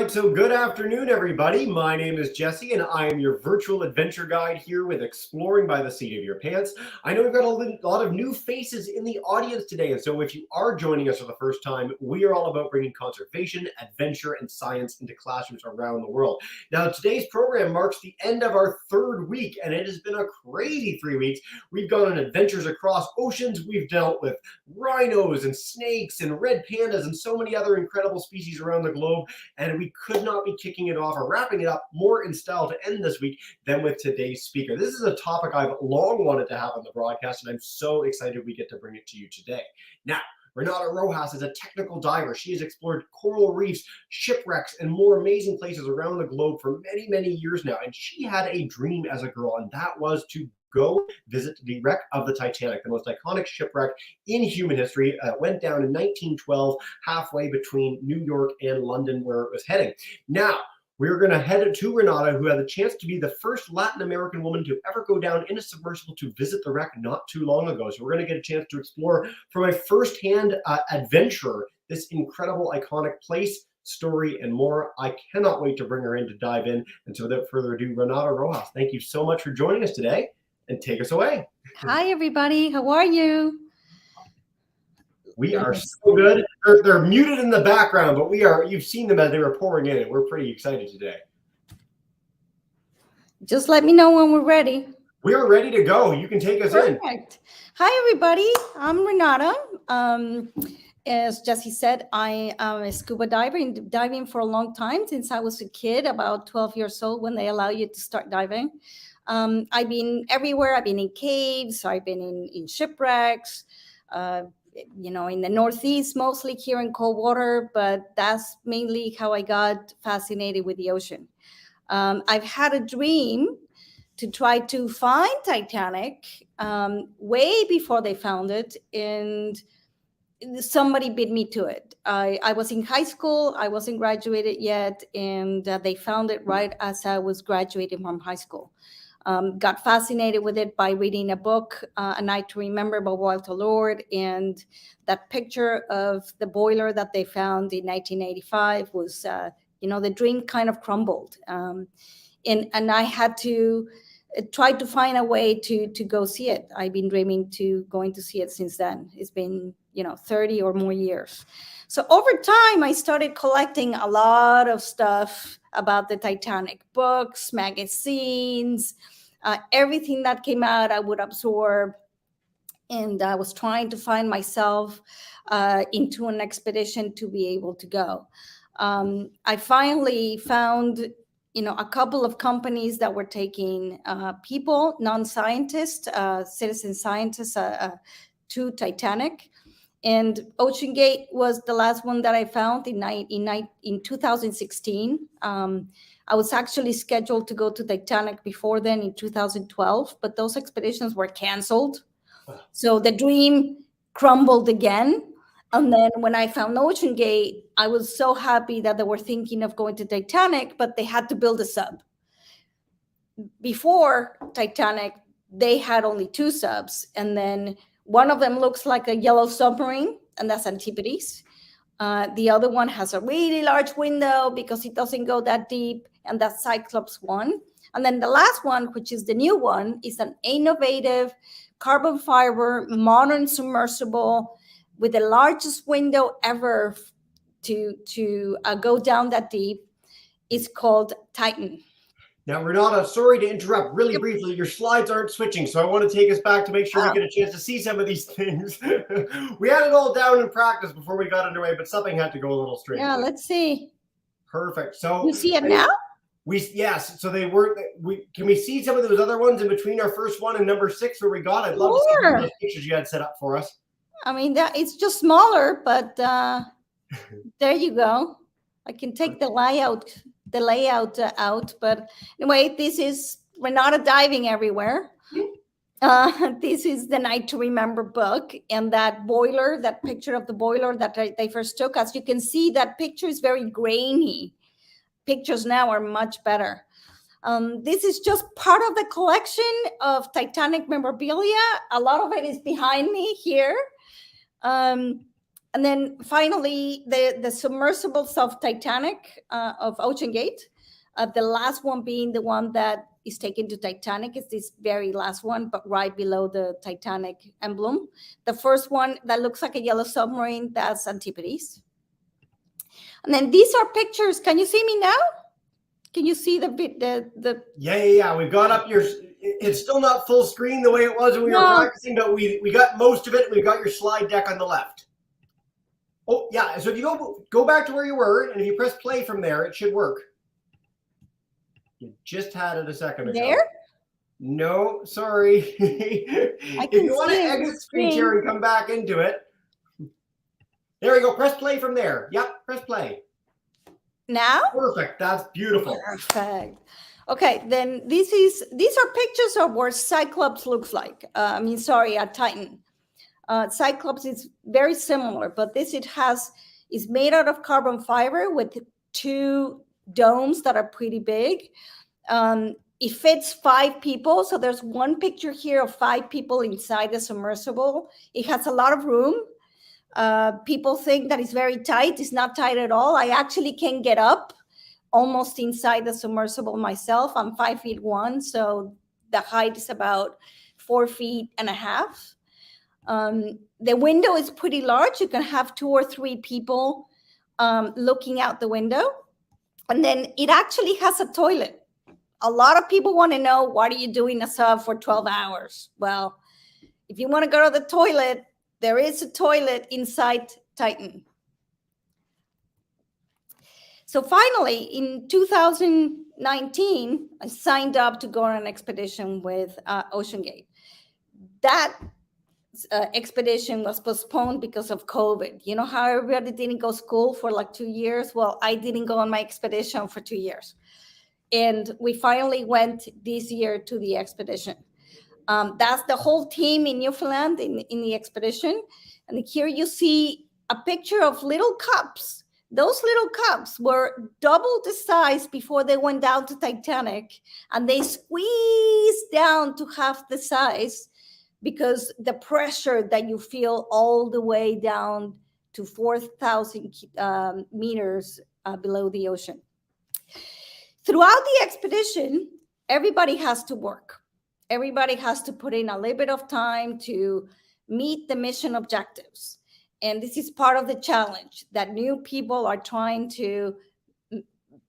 right, so good afternoon, everybody. My name is Jesse, and I am your virtual adventure guide here with Exploring by the Seat of Your Pants. I know we've got a lot of new faces in the audience today, and so if you are joining us for the first time, we are all about bringing conservation, adventure, and science into classrooms around the world. Now, today's program marks the end of our third week, and it has been a crazy 3 weeks. We've gone on adventures across oceans. We've dealt with rhinos and snakes and red pandas and so many other incredible species around the globe. And we could not be kicking it off or wrapping it up more in style to end this week than with today's speaker. This is a topic I've long wanted to have on the broadcast, and I'm so excited we get to bring it to you today. Now, Renata Rojas is a technical diver. She has explored coral reefs, shipwrecks, and more amazing places around the globe for many, many years now. And she had a dream as a girl, and that was to go visit the wreck of the Titanic, the most iconic shipwreck in human history. Went down in 1912, halfway between New York and London, where it was heading. Now, we're going to head to Renata, who had the chance to be the first Latin American woman to ever go down in a submersible to visit the wreck not too long ago. So we're going to get a chance to explore from a firsthand adventurer this incredible, iconic place, story, and more. I cannot wait to bring her in to dive in. And so without further ado, Renata Rojas, thank you so much for joining us today. And take us away. Hi, everybody. How are you? We are so good. They're muted in the background, but you've seen them as they were pouring in, and we're pretty excited today. Just let me know when we're ready. We are ready to go. You can take us in. Perfect. Hi, everybody. I'm Renata. As Jesse said, I am a scuba diver, diving for a long time, since I was a kid, about 12 years old, when they allow you to start diving. I've been everywhere. I've been in caves. I've been in shipwrecks, in the Northeast, mostly here in cold water, but that's mainly how I got fascinated with the ocean. I've had a dream to try to find Titanic way before they found it, and somebody beat me to it. I was in high school. I wasn't graduated yet, and they found it right as I was graduating from high school. Got fascinated with it by reading a book, A Night to Remember by Walter Lord, and that picture of the boiler that they found in 1985 was, the dream kind of crumbled. And I had to try to find a way to go see it. I've been dreaming to going to see it since then. It's been, 30 or more years. So over time, I started collecting a lot of stuff about the Titanic, books, magazines, everything that came out, I would absorb. And I was trying to find myself into an expedition to be able to go. I finally found, a couple of companies that were taking people, non-scientists, citizen scientists to Titanic. And Ocean Gate was the last one that I found in 2016. I was actually scheduled to go to Titanic before then in 2012, but those expeditions were canceled. So the dream crumbled again. And then when I found Ocean Gate, I was so happy that they were thinking of going to Titanic, but they had to build a sub. Before Titanic, they had only 2 subs. And then one of them looks like a yellow submarine, and that's Antipodes. The other one has a really large window because it doesn't go that deep, and that's Cyclops 1. And then the last one, which is the new one, is an innovative carbon fiber modern submersible with the largest window ever to go down that deep. It's called Titan. Now, Renata, sorry to interrupt really briefly. Your slides aren't switching, so I want to take us back to make sure we get a chance to see some of these things. We had it all down in practice before we got underway, but something had to go a little strange. Yeah, let's see. Perfect. So you see it now? Yes. So they were. Can we see some of those other ones in between our first one and number 6 where we got? I'd love to see some of those pictures you had set up for us. I mean, it's just smaller, but there you go. I can take the layout out, but anyway, this is Renata diving everywhere. This is the Night to Remember book, and that boiler, that picture of the boiler that they first took. As you can see, that picture is very grainy. Pictures now are much better. This is just part of the collection of Titanic memorabilia. A lot of it is behind me here. And then finally, the submersibles of Titanic, of Ocean Gate. The last one being the one that is taken to Titanic is this very last one, but right below the Titanic emblem. The first one that looks like a yellow submarine, that's Antipodes. And then these are pictures. Can you see me now? Can you see the? Yeah. We've got up your. It's still not full screen the way it was when we were practicing, but we got most of it. We've got your slide deck on the left. Oh yeah. So if you go back to where you were, and if you press play from there, it should work. You just had it a second ago. There? No, sorry. If you want to exit screen share and come back into it, there you go. Press play from there. Yep, press play. Now? Perfect. That's beautiful. Perfect. Okay, then these are pictures of what Cyclops looks like. At Titan. Cyclops is very similar, but this is made out of carbon fiber with 2 domes that are pretty big. It fits 5 people. So there's one picture here of 5 people inside the submersible. It has a lot of room. People think that it's very tight. It's not tight at all. I actually can get up almost inside the submersible myself. I'm 5'1", so the height is about 4.5 feet. The window is pretty large. You can have 2 or 3 people looking out the window. And then it actually has a toilet. A lot of people want to know, what are you doing a sub for 12 hours? Well, if you want to go to the toilet, there is a toilet inside Titan. So finally, in 2019, I signed up to go on an expedition with Ocean Gate. That expedition was postponed because of COVID. You know how everybody didn't go to school for like 2 years? Well, I didn't go on my expedition for 2 years. And we finally went this year to the expedition. That's the whole team in Newfoundland in the expedition. And here you see a picture of little cups. Those little cups were double the size before they went down to Titanic, and they squeezed down to half the size because the pressure that you feel all the way down to 4,000 meters below the ocean. Throughout the expedition, everybody has to work. Everybody has to put in a little bit of time to meet the mission objectives. And this is part of the challenge, that new people are trying to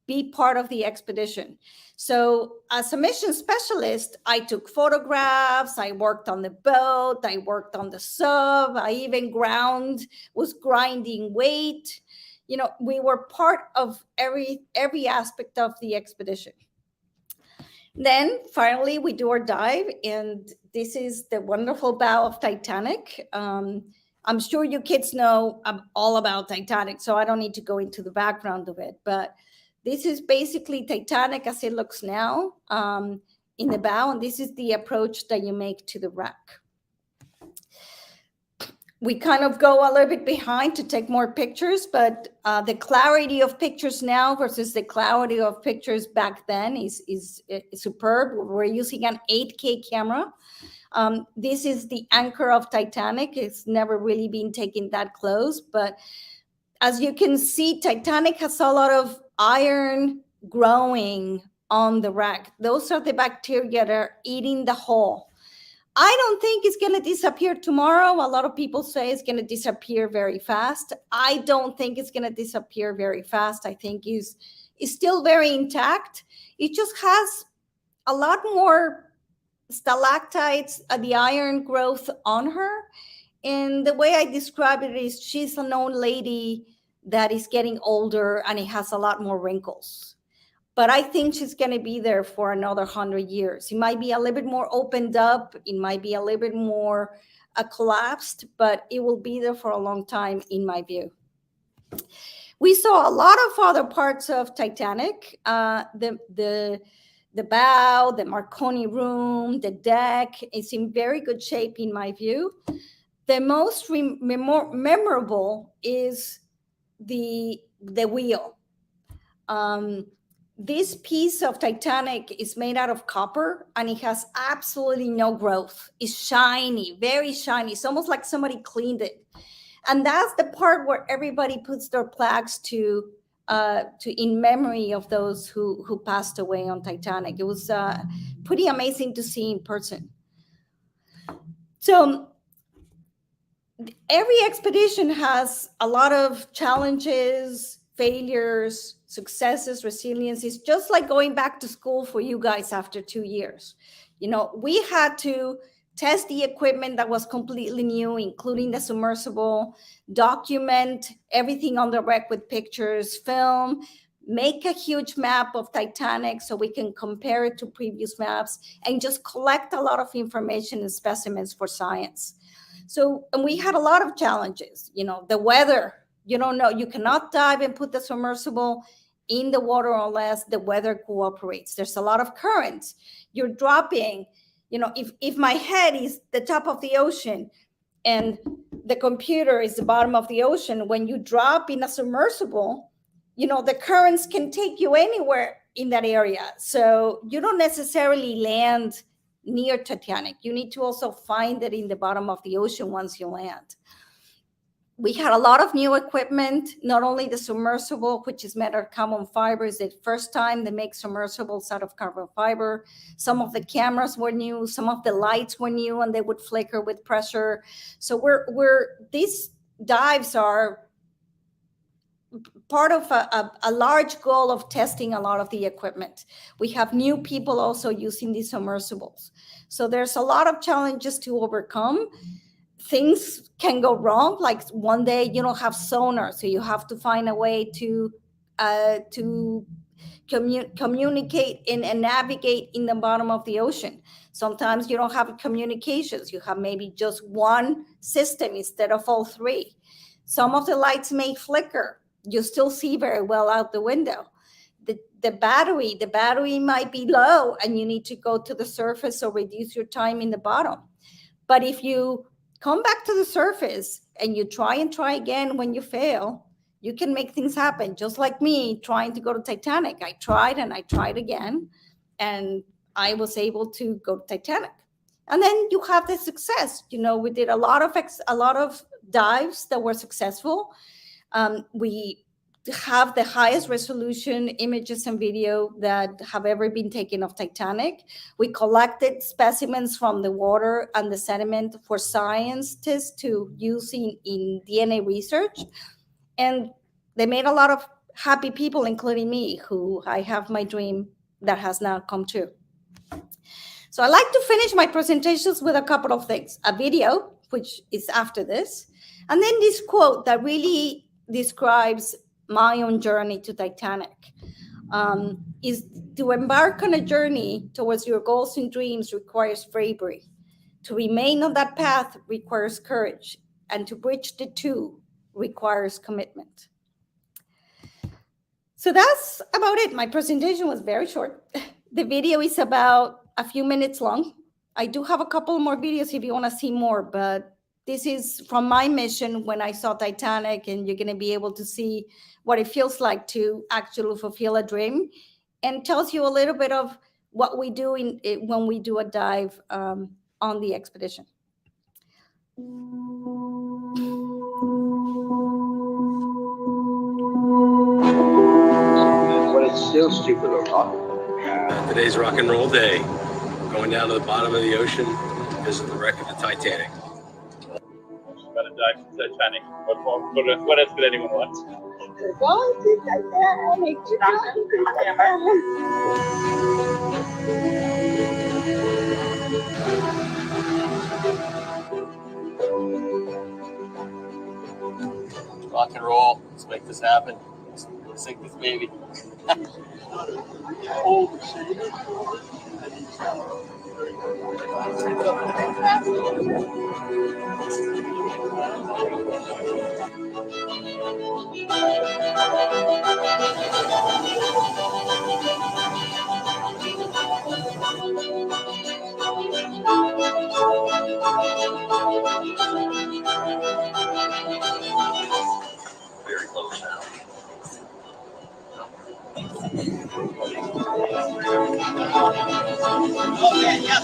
be part of the expedition. So as a mission specialist, I took photographs, I worked on the boat, I worked on the sub, I even was grinding weight. You know, we were part of every aspect of the expedition. Then finally we do our dive, and this is the wonderful bow of Titanic. I'm sure you kids know all about Titanic, so I don't need to go into the background of it, but this is basically Titanic as it looks now in the bow, and this is the approach that you make to the wreck. We kind of go a little bit behind to take more pictures, but the clarity of pictures now versus the clarity of pictures back then is superb. We're using an 8K camera. This is the anchor of Titanic. It's never really been taken that close, but as you can see, Titanic has a lot of iron growing on the wreck. Those are the bacteria that are eating the hull. I don't think it's going to disappear tomorrow. A lot of people say it's going to disappear very fast. I don't think it's going to disappear very fast. I think it's still very intact. It just has a lot more stalactites, the iron growth on her. And the way I describe it is she's an old lady that is getting older and it has a lot more wrinkles. But I think she's going to be there for another 100 years. It might be a little bit more opened up. It might be a little bit more collapsed, but it will be there for a long time, in my view. We saw a lot of other parts of Titanic, the bow, the Marconi room, the deck. It's in very good shape, in my view. The most memorable is the wheel. This piece of Titanic is made out of copper and it has absolutely no growth. It's shiny, very shiny. It's almost like somebody cleaned it. And that's the part where everybody puts their plaques to in memory of those who passed away on Titanic. It was pretty amazing to see in person. So every expedition has a lot of challenges, failures, successes, resilience. It's just like going back to school for you guys after 2 years. You know, we had to test the equipment that was completely new, including the submersible, document everything on the wreck with pictures, film, make a huge map of Titanic so we can compare it to previous maps, and just collect a lot of information and specimens for science. So, and we had a lot of challenges, you know, the weather, you don't know, you cannot dive and put the submersible in the water unless the weather cooperates. There's a lot of currents. You're dropping, you know, if my head is the top of the ocean and the computer is the bottom of the ocean, when you drop in a submersible, you know, the currents can take you anywhere in that area. So you don't necessarily land near Titanic. You need to also find it in the bottom of the ocean once you land. We had a lot of new equipment, not only the submersible, which is made out of carbon fiber. It's the first time they make submersibles out of carbon fiber. Some of the cameras were new, some of the lights were new, and they would flicker with pressure. So these dives are part of a large goal of testing a lot of the equipment. We have new people also using these submersibles. So there's a lot of challenges to overcome. Things can go wrong. Like one day you don't have sonar, so you have to find a way to communicate and navigate in the bottom of the ocean. Sometimes you don't have communications. You have maybe just one system instead of all three. Some of the lights may flicker. You still see very well out the window. The battery might be low and you need to go to the surface or reduce your time in the bottom. But if you come back to the surface and you try again when you fail, you can make things happen. Just like me trying to go to Titanic. I tried and I tried again, and I was able to go to Titanic. And then you have the success. You know, we did a lot of dives that were successful. We have the highest resolution images and video that have ever been taken of Titanic. We collected specimens from the water and the sediment for scientists to use in DNA research. And they made a lot of happy people, including me, who I have my dream that has now come true. So I like to finish my presentations with a couple of things. A video, which is after this, and then this quote that really describes my own journey to Titanic. Is to embark on a journey towards your goals and dreams requires bravery. To remain on that path requires courage, and to bridge the two requires commitment. So that's about it. My presentation was very short. The video is about a few minutes long. I do have a couple more videos if you want to see more, but this is from my mission when I saw Titanic, and you're going to be able to see what it feels like to actually fulfill a dream, and tells you a little bit of what we do when we do a dive on the expedition. But it's still stupid or not. Today's rock and roll day. Going down to the bottom of the ocean to visit the wreck of the Titanic. Gotta dive to the Titanic. What else could anyone want? Going to Titanic. Rock and roll. Let's make this happen. Let's sink this baby. Very close now. Oh, yeah, yeah.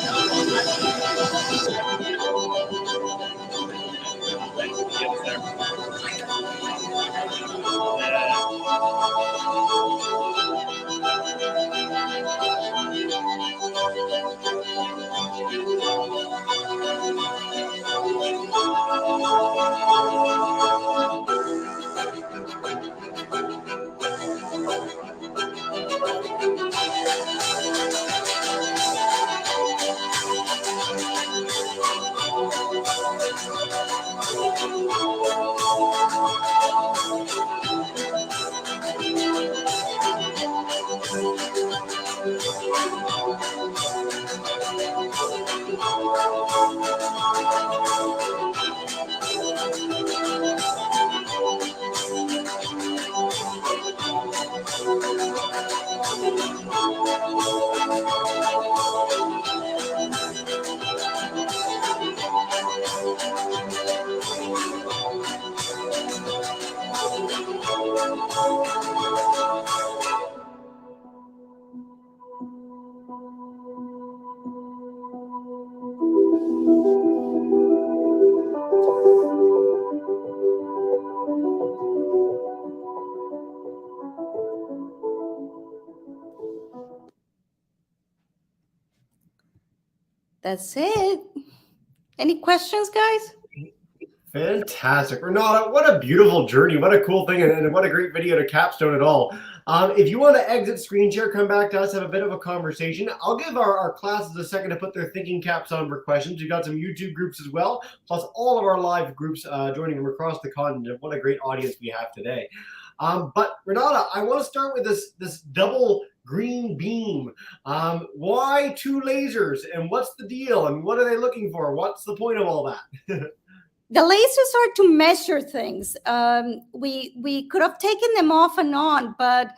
That's it. Any questions, guys? Fantastic. Renata, what a beautiful journey. What a cool thing. And what a great video to capstone it all. If you want to exit screen share, come back to us, have a bit of a conversation. I'll give our classes a second to put their thinking caps on for questions. We've got some YouTube groups as well, plus all of our live groups joining from across the continent. What a great audience we have today. But Renata, I want to start with this double green beam. Why 2 lasers, and what's the deal, and what are they looking for? What's the point of all that? The lasers are to measure things. We could have taken them off and on, but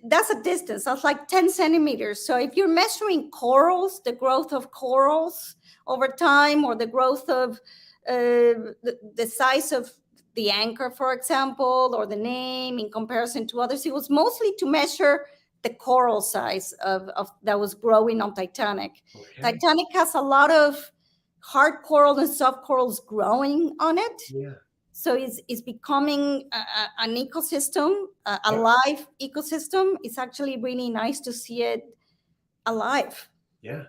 that's a distance. That's like 10 centimeters. So if you're measuring corals, the growth of corals over time, or the growth of the size of the anchor, for example, or the name in comparison to others, it was mostly to measure the coral size of that was growing on Titanic. Okay. Titanic has a lot of hard coral and soft corals growing on it. Yeah. So it's becoming an ecosystem, a live ecosystem. It's actually really nice to see it alive. Yeah.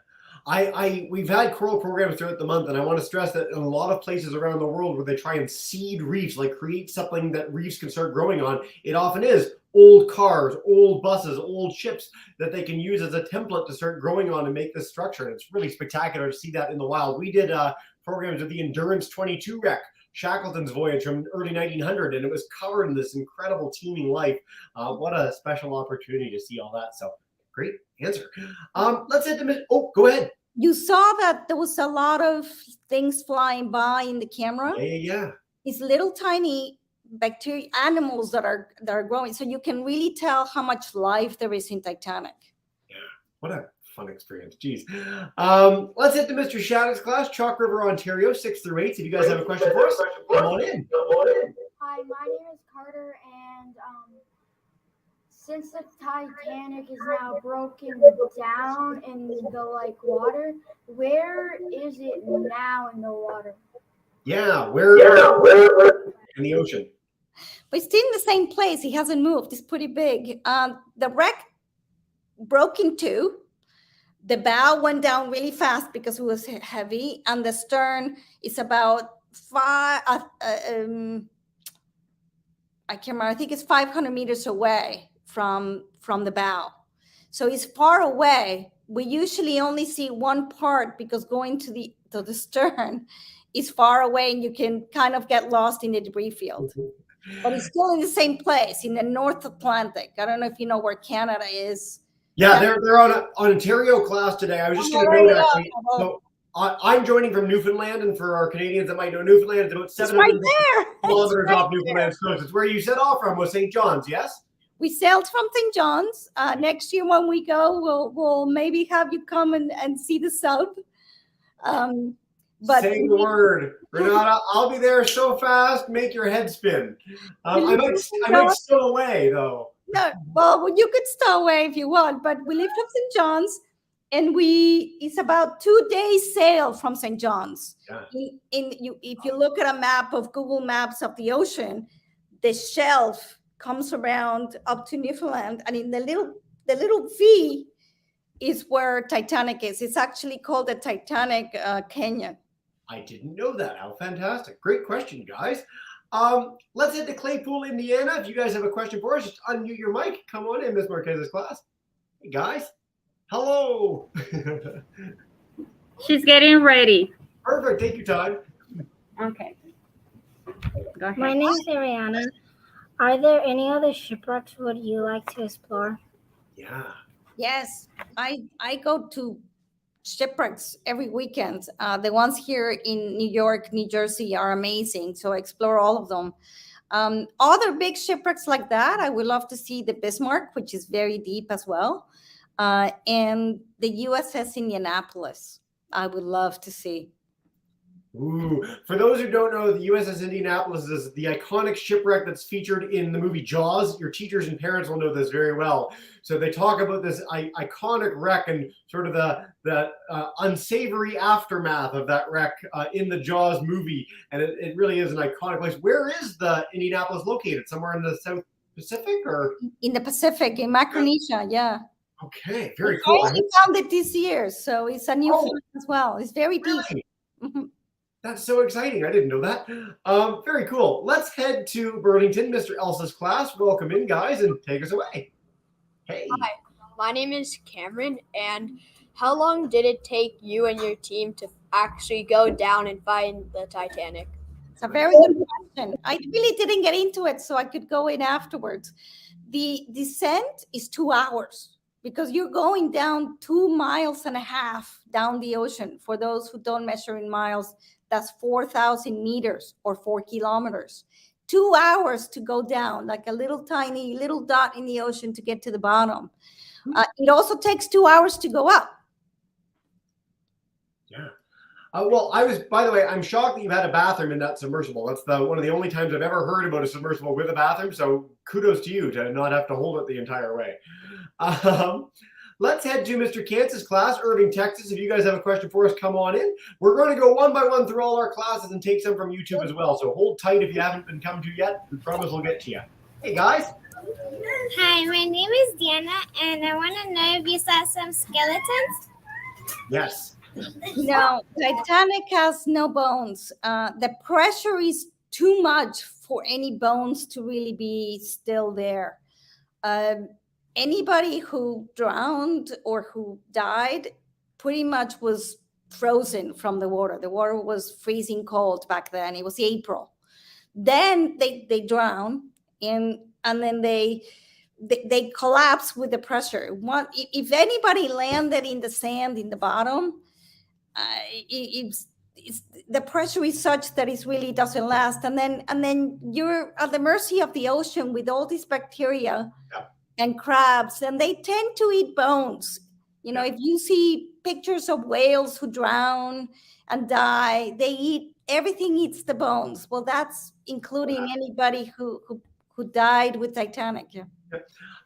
We've had coral programs throughout the month, and I want to stress that in a lot of places around the world where they try and seed reefs, like create something that reefs can start growing on, it often is old cars, old buses, old ships that they can use as a template to start growing on and make this structure. And it's really spectacular to see that in the wild. We did programs with the Endurance 22 wreck, Shackleton's voyage from early 1900, and it was covered in this incredible teeming life. What a special opportunity to see all that. So great answer. Let's hit the oh, go ahead. You saw that there was a lot of things flying by in the camera. Yeah. It's little tiny bacteria animals that are growing, so you can really tell how much life there is in Titanic. Yeah, what a fun experience. Geez. Let's hit the Mr. Shattuck's class, Chalk River, Ontario, 6 through 8. If you guys have a question for us, come on in. Hi, my name is Carter, and since the Titanic is now broken down in the water, where is it now in the water? Yeah, where in the ocean? But it's still in the same place. It hasn't moved. It's pretty big. The wreck broke in 2. The bow went down really fast because it was heavy, and the stern is about 5. I can't remember. I think it's 500 meters away from the bow. So it's far away. We usually only see one part because going to the stern is far away, and you can kind of get lost in the debris field. But it's still in the same place, in the North Atlantic. I don't know if you know where Canada is. Yeah, they're on an Ontario class today. I was just going to note, actually. So I'm joining from Newfoundland, and for our Canadians that might know, Newfoundland is about 700 kilometers off Newfoundland's coast. It's where you set off from, was St. John's, yes? We sailed from St. John's. Next year when we go, we'll maybe have you come and see the sub. But say the word, Renata. I'll be there so fast, make your head spin. I might stow away though. No, well, you could stow away if you want, but we left from St. John's, and it's about 2 days sail from St. John's. Yeah. If you look at a map of Google Maps of the ocean, the shelf comes around up to Newfoundland, and in the little V is where Titanic is. It's actually called the Titanic Canyon. I didn't know that. How fantastic. Great question, guys. Let's head to Claypool, Indiana. If you guys have a question for us, just unmute your mic. Come on in, Ms. Marquez's class. Hey, guys. Hello. She's getting ready. Perfect. Take your time. Okay. Go ahead. My name is Ariana. Are there any other shipwrecks would you like to explore? Yeah. Yes, I go to shipwrecks every weekend. The ones here in New York, New Jersey are amazing. So I explore all of them. Other big shipwrecks like that, I would love to see the Bismarck, which is very deep as well. And the USS Indianapolis, I would love to see. Ooh. For those who don't know, the USS Indianapolis is the iconic shipwreck that's featured in the movie Jaws. Your teachers and parents will know this very well. So they talk about this iconic wreck and sort of the unsavory aftermath of that wreck in the Jaws movie. And it really is an iconic place. Where is the Indianapolis located? Somewhere in the South Pacific or? In the Pacific, in Micronesia, yeah. Okay, very I cool. only found it this year, so it's a new film as well. It's very deep. Really? Mhm. That's so exciting. I didn't know that. Very cool. Let's head to Burlington, Mr. Elsa's class. Welcome in, guys, and take us away. Hey. Hi, my name is Cameron, and how long did it take you and your team to actually go down and find the Titanic? It's a very good question. I really didn't get into it, so I could go in afterwards. The descent is 2 hours because you're going down 2.5 miles down the ocean. For those who don't measure in miles, that's 4,000 meters or 4 kilometers. 2 hours to go down, like a little tiny little dot in the ocean to get to the bottom. It also takes 2 hours to go up. Yeah. Well, by the way, I'm shocked that you've had a bathroom in that submersible. That's one of the only times I've ever heard about a submersible with a bathroom. So kudos to you to not have to hold it the entire way. Let's head to Mr. Kantz's class, Irving, Texas. If you guys have a question for us, come on in. We're going to go one by one through all our classes and take some from YouTube as well. So hold tight if you haven't been come to yet. We promise we'll get to you. Hey, guys. Hi, my name is Diana, and I want to know if you saw some skeletons. Yes. No, Titanic has no bones. The pressure is too much for any bones to really be still there. Anybody who drowned or who died pretty much was frozen from the water. The water was freezing cold back then. It was April. Then they drown and then they collapse with the pressure. If anybody landed in the sand in the bottom, the pressure is such that it really doesn't last, and then you're at the mercy of the ocean with all these bacteria and crabs, and they tend to eat bones. You know, if you see pictures of whales who drown and die, everything eats the bones. Well, that's including anybody who died with Titanic. Yeah.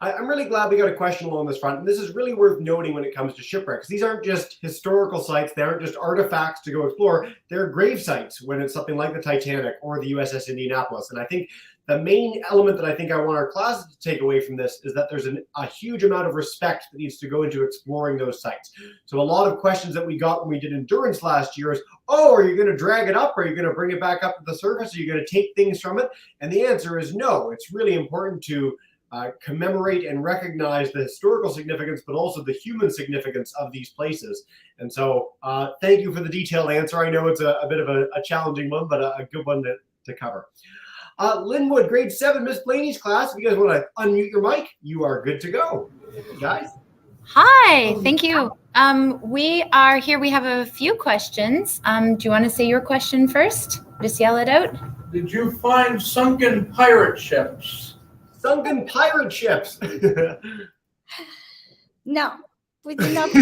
I'm really glad we got a question along this front. And this is really worth noting when it comes to shipwrecks. These aren't just historical sites. They aren't just artifacts to go explore. They're grave sites when it's something like the Titanic or the USS Indianapolis. And I think the main element that I think I want our classes to take away from this is that there's a huge amount of respect that needs to go into exploring those sites. So a lot of questions that we got when we did endurance last year is, oh, are you going to drag it up? Are you going to bring it back up to the surface? Are you going to take things from it? And the answer is no. It's really important to commemorate and recognize the historical significance, but also the human significance of these places. And so thank you for the detailed answer. I know it's a bit of a challenging one, but a good one to cover. Linwood, grade 7, Miss Blaney's class. If you guys want to unmute your mic, you are good to go. Guys. Hi, thank you. We are here. We have a few questions. Do you want to say your question first? Just yell it out. Did you find sunken pirate ships? Sunken pirate ships. No, we did not. I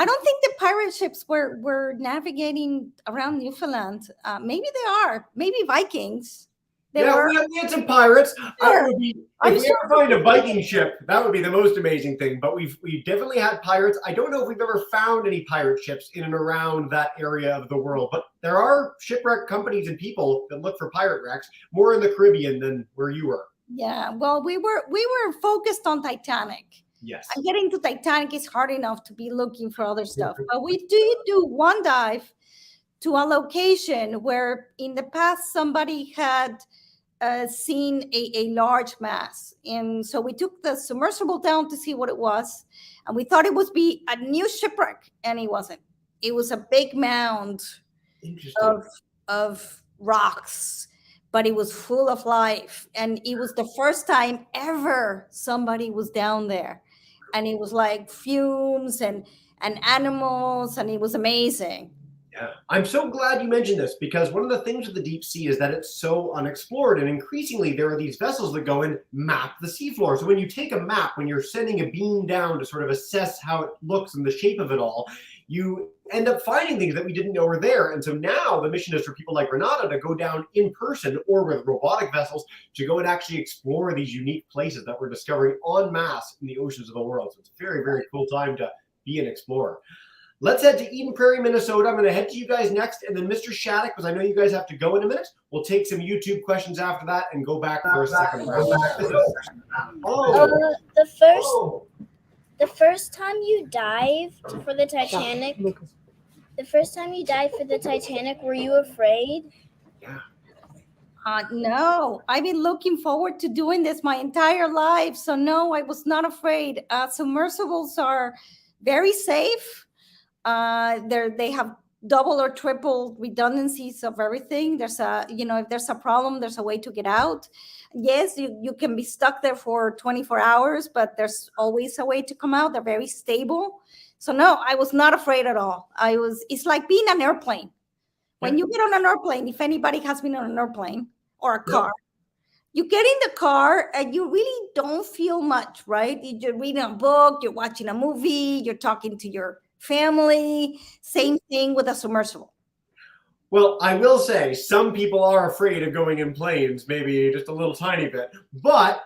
don't think the pirate ships were navigating around Newfoundland. Maybe they are. Maybe Vikings. We had some pirates. Sure. If we ever find a Viking ship, that would be the most amazing thing. But we've definitely had pirates. I don't know if we've ever found any pirate ships in and around that area of the world. But there are shipwreck companies and people that look for pirate wrecks more in the Caribbean than where you were. Yeah, well, we were focused on Titanic. Yes. And getting to Titanic is hard enough to be looking for other stuff. But we do one dive to a location where in the past somebody had seen a large mass. And so we took the submersible down to see what it was. And we thought it would be a new shipwreck. And it wasn't. It was a big mound of rocks, but it was full of life. And it was the first time ever somebody was down there. And it was like fumes and animals, and it was amazing. Yeah, I'm so glad you mentioned this, because one of the things with the deep sea is that it's so unexplored, and increasingly there are these vessels that go and map the seafloor. So when you take a map, when you're sending a beam down to sort of assess how it looks and the shape of it all, you end up finding things that we didn't know were there. And so now the mission is for people like Renata to go down in person or with robotic vessels to go and actually explore these unique places that we're discovering en masse in the oceans of the world. So it's a very, very cool time to be an explorer. Let's head to Eden Prairie, Minnesota. I'm going to head to you guys next, and then Mr. Shattuck, because I know you guys have to go in a minute. We'll take some YouTube questions after that and go back for a second round. The first time you dived for the Titanic, were you afraid? No, I've been looking forward to doing this my entire life. So no, I was not afraid. Submersibles are very safe. They have double or triple redundancies of everything. There's if there's a problem, there's a way to get out. Yes, you can be stuck there for 24 hours, but there's always a way to come out. They're very stable. So no, I was not afraid at all. It's like being an airplane. When you get on an airplane, if anybody has been on an airplane or a car, you get in the car and you really don't feel much, right? You're reading a book, you're watching a movie, you're talking to your family. Same thing with a submersible. Well, I will say some people are afraid of going in planes, maybe just a little tiny bit, but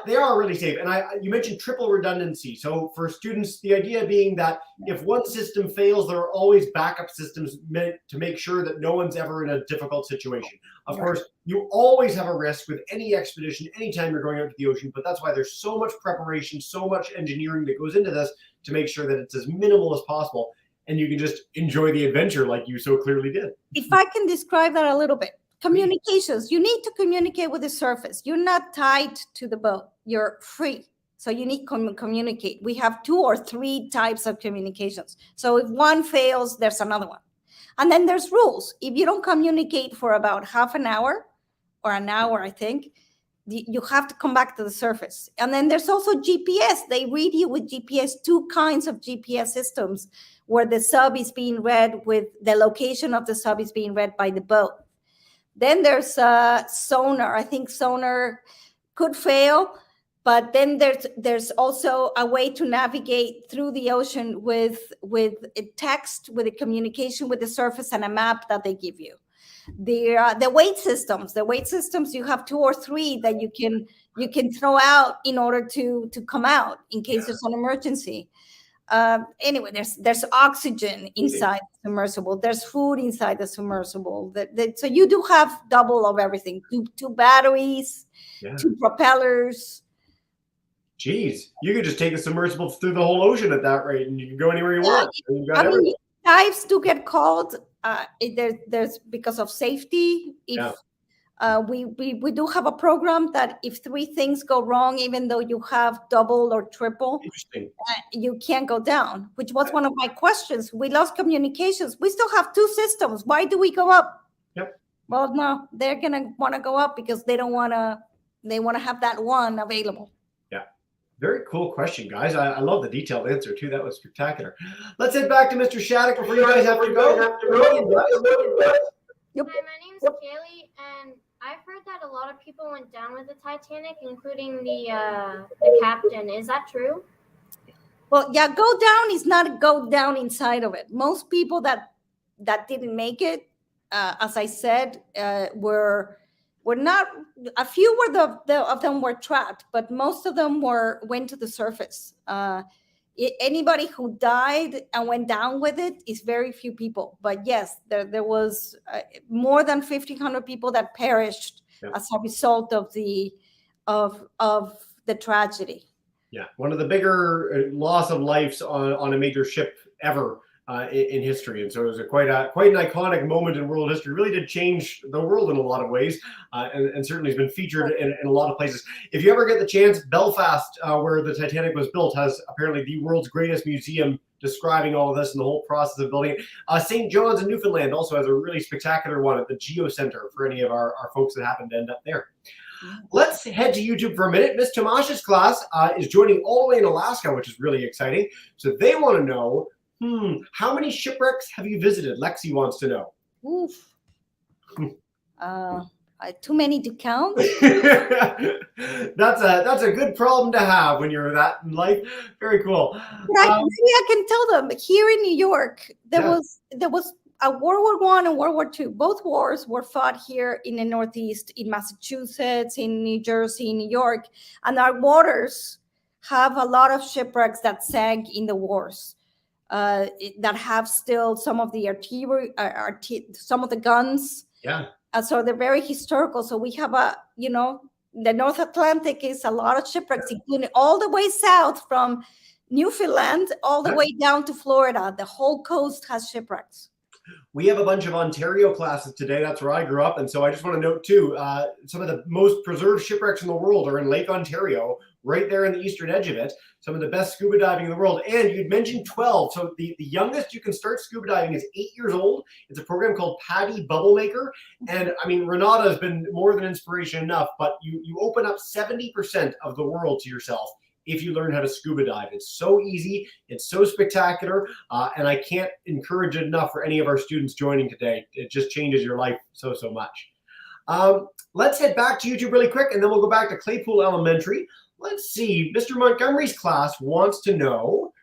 they are really safe. And you mentioned triple redundancy. So for students, the idea being that if one system fails, there are always backup systems meant to make sure that no one's ever in a difficult situation. Of course, you always have a risk with any expedition, anytime you're going out to the ocean, but that's why there's so much preparation, so much engineering that goes into this to make sure that it's as minimal as possible. And you can just enjoy the adventure like you so clearly did. If I can describe that a little bit. Communications, you need to communicate with the surface. You're not tied to the boat. You're free. So you need to communicate. We have 2 or 3 types of communications. So if one fails, there's another one. And then there's rules. If you don't communicate for about half an hour or an hour, I think, you have to come back to the surface. And then there's also GPS. They read you with GPS, 2 kinds of GPS systems where the sub is being read with the location of the sub is being read by the boat. Then there's sonar. I think sonar could fail, but then there's also a way to navigate through the ocean with a text, with a communication with the surface and a map that they give you. The weight systems. The weight systems, you have 2 or 3 that you can throw out in order to come out in case there's an emergency. Anyway, there's oxygen inside the submersible. There's food inside the submersible. So you do have double of everything. 2 batteries, 2 propellers. Geez, you could just take a submersible through the whole ocean at that rate, and you can go anywhere you want. Dives do get called. There's because of safety. We do have a program that if 3 things go wrong, even though you have double or triple, you can't go down, which was one of my questions. We lost communications. We still have 2 systems. Why do we go up? Well, no, they're going to want to go up because they want to have that one available. Very cool question, guys. I love the detailed answer, too. That was spectacular. Let's head back to Mr. Shattuck before you guys have to go. Hi, my name is Kaylee, and I've heard that a lot of people went down with the Titanic, including the captain. Is that true? Well, yeah, go down is not a go down inside of it. Most people that didn't make it, as I said, were not. A few of them were trapped, but most of them went to the surface. Anybody who died and went down with it is very few people. But yes, there was more than 1,500 people that perished as a result of the tragedy. Yeah, one of the bigger loss of lives on a major ship ever in history, and so it was quite an iconic moment in world history. It really did change the world in a lot of ways, and certainly has been featured in a lot of places. If you ever get the chance, Belfast, where the Titanic was built, has apparently the world's greatest museum describing all of this and the whole process of building it. St. John's in Newfoundland also has a really spectacular one at the Geo Center for any of our folks that happen to end up there. Let's head to YouTube for a minute. Miss Tamash's class is joining all the way in Alaska, which is really exciting. So they want to know, how many shipwrecks have you visited? Lexi wants to know. Oof. Too many to count. That's a good problem to have when you're that in life. Very cool. Maybe I can tell them here in New York, there was a World War I and World War II. Both wars were fought here in the Northeast, in Massachusetts, in New Jersey, in New York, and our waters have a lot of shipwrecks that sank in the wars. that have still some of the artillery, some of the guns. Yeah. So they're very historical. So we have the North Atlantic is a lot of shipwrecks, including all the way south from Newfoundland all the way down to Florida. The whole coast has shipwrecks. We have a bunch of Ontario classes today. That's where I grew up. And so I just want to note too, some of the most preserved shipwrecks in the world are in Lake Ontario, right there in the eastern edge of it. Some of the best scuba diving in the world. And you'd mentioned 12. So the youngest you can start scuba diving is 8 years old. It's a program called Paddy Bubble Maker. And I mean, Renata has been more than inspiration enough, but you open up 70% of the world to yourself if you learn how to scuba dive. It's so easy, it's so spectacular, and I can't encourage it enough for any of our students joining today. It just changes your life so much. Let's head back to YouTube really quick, and then we'll go back to Claypool Elementary. Let's see, Mr. Montgomery's class wants to know,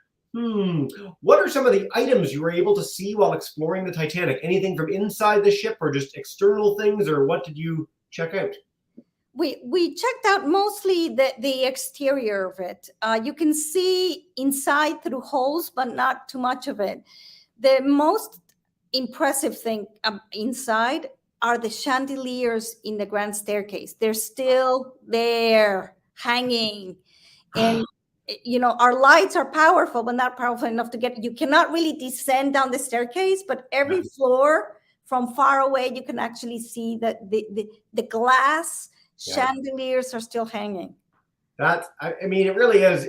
what are some of the items you were able to see while exploring the Titanic? Anything from inside the ship or just external things, or what did you check out? We checked out mostly the exterior of it. You can see inside through holes, but not too much of it. The most impressive thing inside are the chandeliers in the grand staircase. They're still there, hanging. And, our lights are powerful, but not powerful enough to you cannot really descend down the staircase, but every floor from far away, you can actually see that the glass chandeliers are still hanging. I mean, it really is.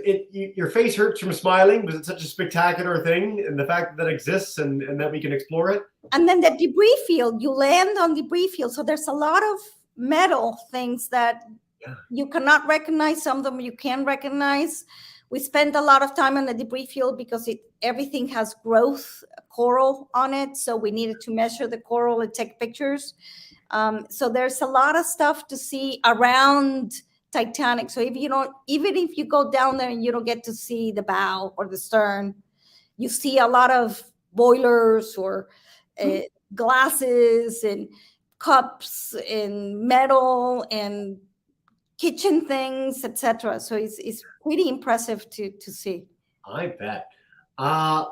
Your face hurts from smiling because it's such a spectacular thing, and the fact that it exists and that we can explore it. And then the debris field, you land on debris field. So there's a lot of metal things that you cannot recognize. Some of them you can recognize. We spent a lot of time on the debris field because everything has growth coral on it. So we needed to measure the coral and take pictures. So there's a lot of stuff to see around Titanic. So even if you go down there and you don't get to see the bow or the stern, you see a lot of boilers or glasses and cups and metal and kitchen things, etc. So it's pretty impressive to see. I bet.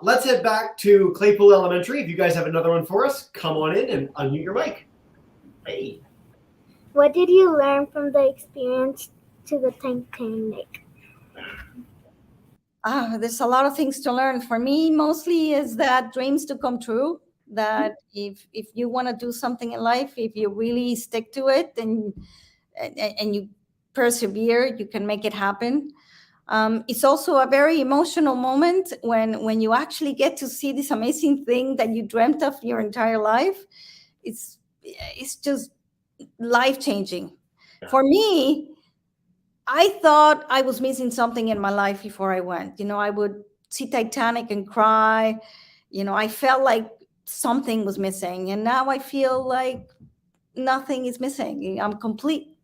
Let's head back to Claypool Elementary. If you guys have another one for us, come on in and unmute your mic. Hey. What did you learn from the experience to the Titanic? There's a lot of things to learn. For me, mostly is that dreams to come true. That if you want to do something in life, if you really stick to it and you persevere, you can make it happen. It's also a very emotional moment when you actually get to see this amazing thing that you dreamt of your entire life. It's just life-changing. For me, I thought I was missing something in my life before I went. I would see Titanic and cry. I felt like something was missing. And now I feel like nothing is missing. I'm complete.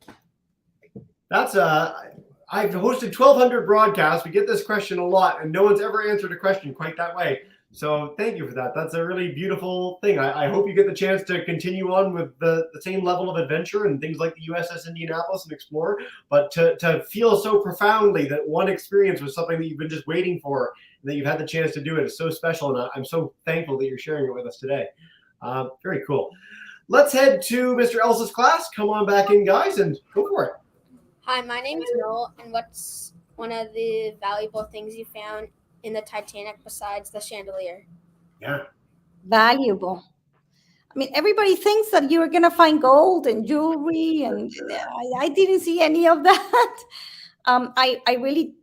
That's I've hosted 1,200 broadcasts. We get this question a lot, and no one's ever answered a question quite that way. So thank you for that. That's a really beautiful thing. I hope you get the chance to continue on with the same level of adventure and things like the USS Indianapolis and explore, but to feel so profoundly that one experience was something that you've been just waiting for, and that you've had the chance to do it is so special, and I'm so thankful that you're sharing it with us today. Very cool. Let's head to Mr. Elsa's class. Come on back in, guys, and go for it. Hi, my name is Noel, and what's one of the valuable things you found in the Titanic besides the chandelier? Yeah. Valuable. I mean, everybody thinks that you're going to find gold and jewelry, and I didn't see any of that. We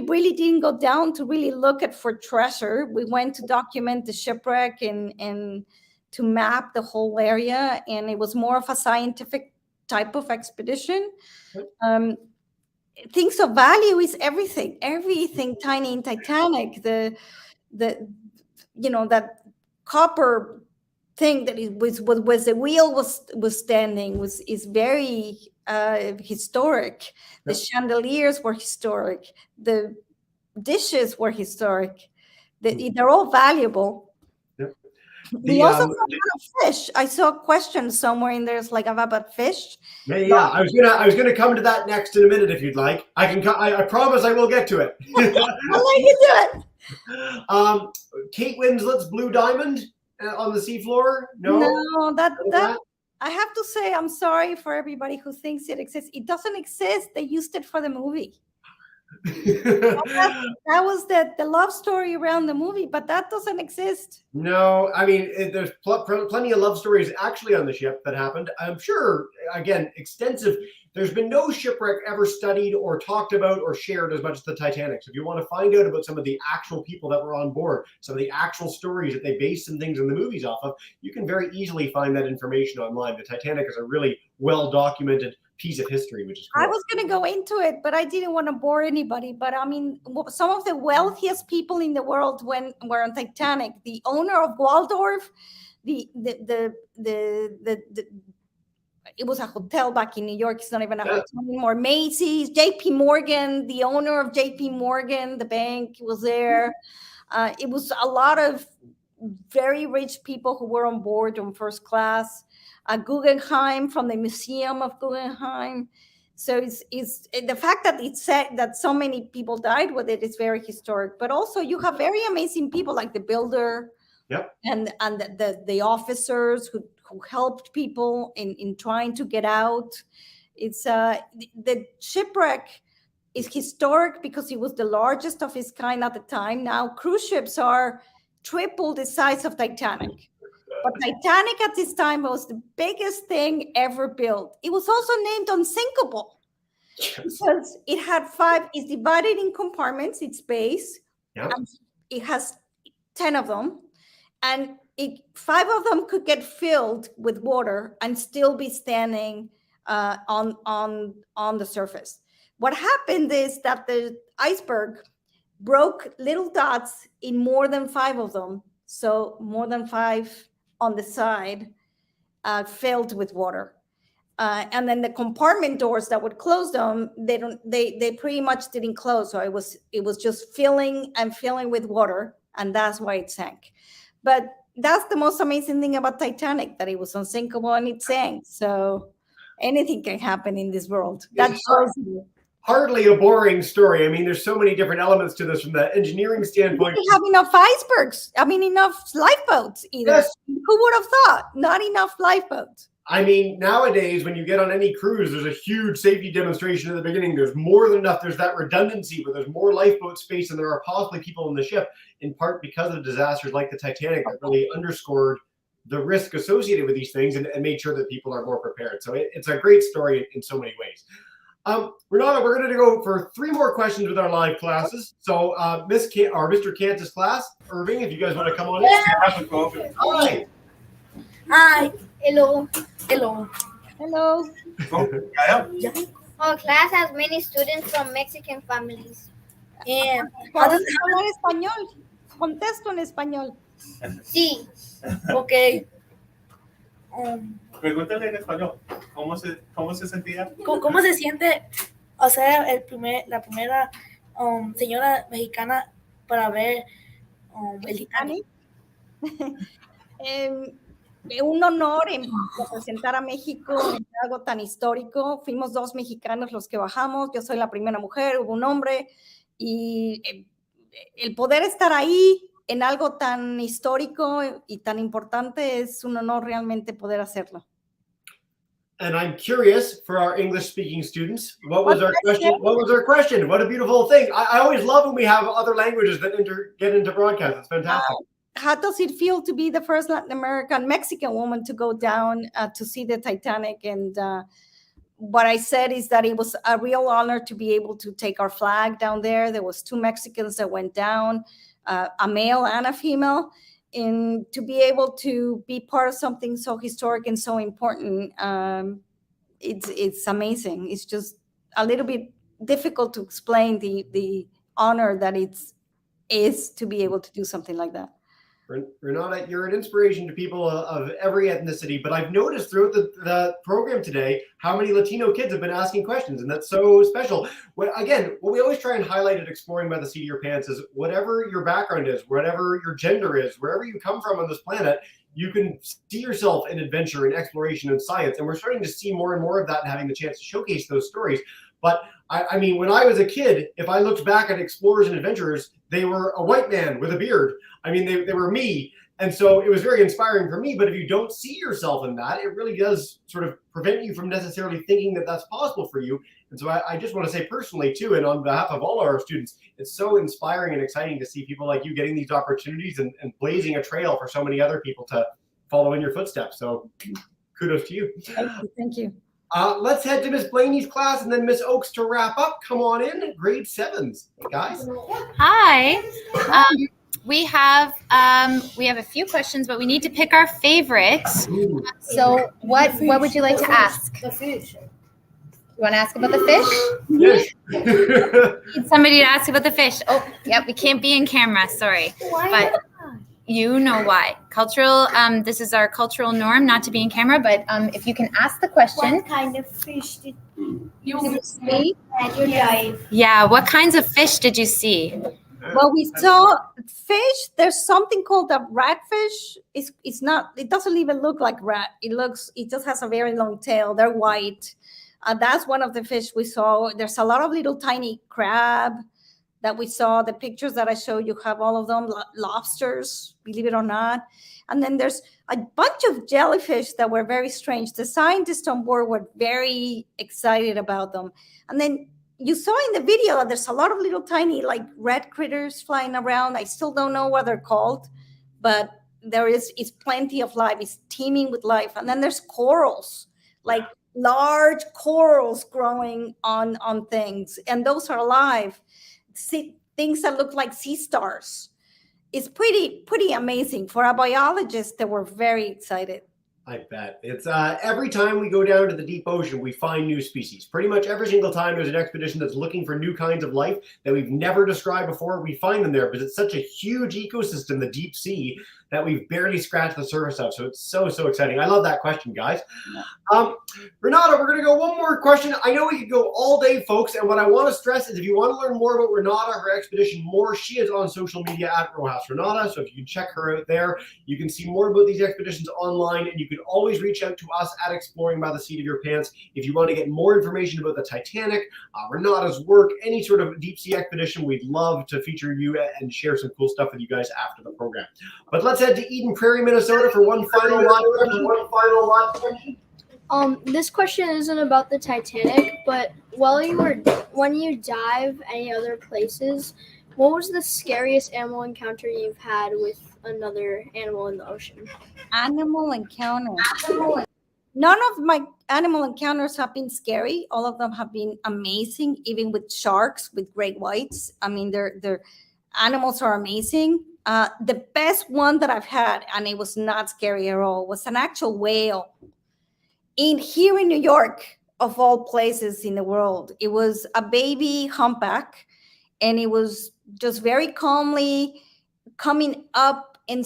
really didn't go down to really look for treasure. We went to document the shipwreck and to map the whole area, and it was more of a scientific type of expedition. Things of value is everything tiny in Titanic. The that copper thing that it was the wheel was standing is very historic. The chandeliers were historic. The dishes were historic. They're all valuable. We also saw a lot of fish. I saw a question somewhere in there's like about fish. Yeah. I was gonna come to that next in a minute if you'd like. I promise I will get to it. I'll let you do it. Kate Winslet's Blue Diamond on the seafloor? No, No, that I have to say, I'm sorry for everybody who thinks it exists. It doesn't exist. They used it for the movie. That was the love story around the movie, but that doesn't exist. No, I mean, there's plenty of love stories actually on the ship that happened. I'm sure, again, extensive. There's been no shipwreck ever studied or talked about or shared as much as the Titanic. So if you want to find out about some of the actual people that were on board, some of the actual stories that they based some things in the movies off of, you can very easily find that information online. The Titanic is a really well-documented piece of history, which is cool. I was going to go into it, but I didn't want to bore anybody. But I mean, some of the wealthiest people in the world were on Titanic. The owner of Waldorf, it was a hotel back in New York. It's not even a hotel anymore. Macy's, JP Morgan, the owner of JP Morgan, the bank was there. It was a lot of very rich people who were on board on first class. Guggenheim, from the Museum of Guggenheim. So it's the fact that it's said that so many people died with it is very historic. But also you have very amazing people like the builder, and the officers who helped people in trying to get out. It's the shipwreck is historic because it was the largest of its kind at the time. Now cruise ships are triple the size of Titanic. But Titanic at this time was the biggest thing ever built. It was also named unsinkable because it had it's divided in compartments, its base, and it has 10 of them. And 5 of them could get filled with water and still be standing on the surface. What happened is that the iceberg broke little dots in more than 5 of them. So more than 5 on the side filled with water. And then the compartment doors that would close them, they pretty much didn't close. So it was just filling and filling with water, and that's why it sank. But that's the most amazing thing about Titanic, that it was unsinkable and it sank. So anything can happen in this world. That shows you. Hardly a boring story. I mean, there's so many different elements to this from the engineering standpoint. We have enough icebergs. I mean, enough lifeboats either. Yes. Who would have thought? Not enough lifeboats. I mean, nowadays, when you get on any cruise, there's a huge safety demonstration at the beginning. There's more than enough. There's that redundancy where there's more lifeboat space than there are possibly people in the ship, in part because of disasters like the Titanic that really underscored the risk associated with these things and made sure that people are more prepared. So it's a great story in so many ways. Renata, we're going to go for 3 more questions with our live classes. So Mr. Kansas class, Irving, if you guys want to come on in. Hi. Hi. Hello. Hello. Hello. Our class has many students from Mexican families. And ¿Puedes hablar español? Contesto en español. Sí. Ok. Pregúntale en español. ¿Cómo se sentía? ¿Cómo se siente ser la primera señora mexicana para ver el Titanic? Un honor representar a México en algo tan histórico. Fuimos 2 mexicanos los que bajamos. Yo soy la primera mujer, hubo un hombre. Y el poder estar ahí en algo tan histórico y tan importante es un honor realmente poder hacerlo. And I'm curious for our English-speaking students, what was our question? What was our question? What a beautiful thing! I always love when we have other languages that get into broadcast. It's fantastic. How does it feel to be the first Latin American Mexican woman to go down to see the Titanic? And what I said is that it was a real honor to be able to take our flag down there. There was 2 Mexicans that went down, a male and a female, and to be able to be part of something so historic and so important, it's amazing. It's just a little bit difficult to explain the honor that it is to be able to do something like that. Renata, you're an inspiration to people of every ethnicity, but I've noticed throughout the program today how many Latino kids have been asking questions, and that's so special. Again, what we always try and highlight at Exploring by the Seat of Your Pants is whatever your background is, whatever your gender is, wherever you come from on this planet, you can see yourself in adventure and exploration and science, and we're starting to see more and more of that and having the chance to showcase those stories. But I mean, when I was a kid, if I looked back at explorers and adventurers, they were a white man with a beard. I mean, they were me. And so it was very inspiring for me. But if you don't see yourself in that, it really does sort of prevent you from necessarily thinking that that's possible for you. And so I just want to say personally, too, and on behalf of all our students, it's so inspiring and exciting to see people like you getting these opportunities and blazing a trail for so many other people to follow in your footsteps. So kudos to you. Thank you. Let's head to Miss Blaney's class and then Miss Oakes to wrap up. Come on in, grade 7s, guys. Hi. We have a few questions, but we need to pick our favorites. So what would you like to ask? The fish. You want to ask about the fish? Yes. Need somebody to ask about the fish. Oh, yep, we can't be in camera, sorry. Why But you know why. Cultural, this is our cultural norm not to be in camera, but if you can ask the question. What kind of fish did you see at your dive? Yeah, what kinds of fish did you see? Well, we saw fish. There's something called a ratfish. It's not. It doesn't even look like rat. It just has a very long tail. They're white. That's one of the fish we saw. There's a lot of little tiny crab that we saw. The pictures that I showed you have all of them. Lobsters, believe it or not. And then there's a bunch of jellyfish that were very strange. The scientists on board were very excited about them. And then you saw in the video that there's a lot of little tiny like red critters flying around. I still don't know what they're called, but it's plenty of life. It's teeming with life. And then there's corals, like large corals growing on things. And those are alive. Things that look like sea stars. It's pretty amazing. For a biologist, they were very excited. I bet. It's every time we go down to the deep ocean, we find new species. Pretty much every single time there's an expedition that's looking for new kinds of life that we've never described before, we find them there because it's such a huge ecosystem, the deep sea, that we've barely scratched the surface of. So it's so exciting. I love that question, guys. Renata, we're going to go one more question. I know we could go all day, folks. And what I want to stress is if you want to learn more about Renata, her expedition more, she is on social media at Rojas Renata. So if you can check her out there, you can see more about these expeditions online. And you can always reach out to us at Exploring by the Seat of Your Pants if you want to get more information about the Titanic, Renata's work, any sort of deep sea expedition. We'd love to feature you and share some cool stuff with you guys after the program. But let's head to Eden Prairie, Minnesota for one final live question. This question isn't about the Titanic, but when you dive any other places, what was the scariest animal encounter you've had with another animal in the ocean? Animal encounter. None of my animal encounters have been scary. All of them have been amazing, even with sharks, with great whites. I mean, their animals are amazing. The best one that I've had, and it was not scary at all, was an actual whale here in New York, of all places in the world. It was a baby humpback, and it was just very calmly coming up and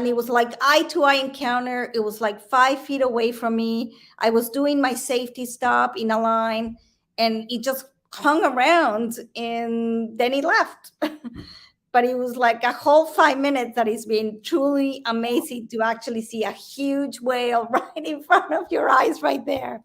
it was like eye-to-eye encounter. It was like 5 feet away from me. I was doing my safety stop in a line, and it just hung around, and then he left. But it was like a whole 5 minutes that it's been truly amazing to actually see a huge whale right in front of your eyes right there.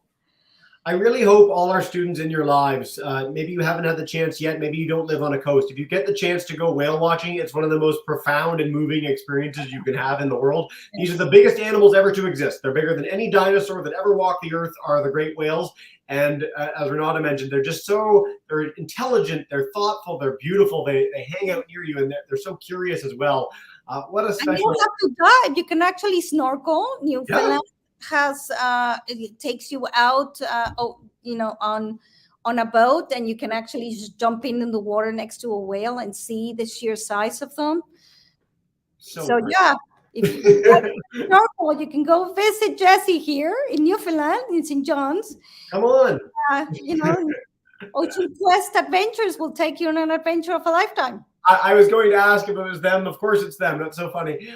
I really hope all our students in your lives, maybe you haven't had the chance yet, maybe you don't live on a coast. If you get the chance to go whale watching, it's one of the most profound and moving experiences you can have in the world. These are the biggest animals ever to exist. They're bigger than any dinosaur that ever walked the earth are the great whales. And as Renata mentioned, they're just they're intelligent, they're thoughtful, they're beautiful, they hang out near you, and they're so curious as well. What a special... And you don't have to dive. You can actually snorkel. Newfoundland has it takes you out on a boat, and you can actually just jump in the water next to a whale and see the sheer size of them. So yeah, if you snorkel, you can go visit Jesse here in Newfoundland in St. John's. Come on. Ocean Quest Adventures will take you on an adventure of a lifetime. I was going to ask if it was them. Of course it's them. That's so funny.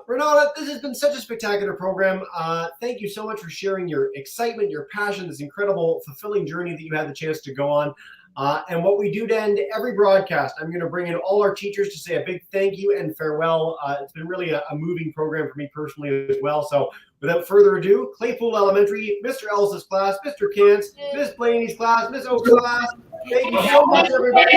Renata, this has been such a spectacular program. Thank you so much for sharing your excitement, your passion, this incredible, fulfilling journey that you had the chance to go on. And what we do to end every broadcast, I'm going to bring in all our teachers to say a big thank you and farewell. It's been really a moving program for me personally as well. So without further ado, Claypool Elementary, Mr. Ellis's class, Mr. Kant's, Miss Blaney's class, Miss Oak's class. Thank you so much, everybody.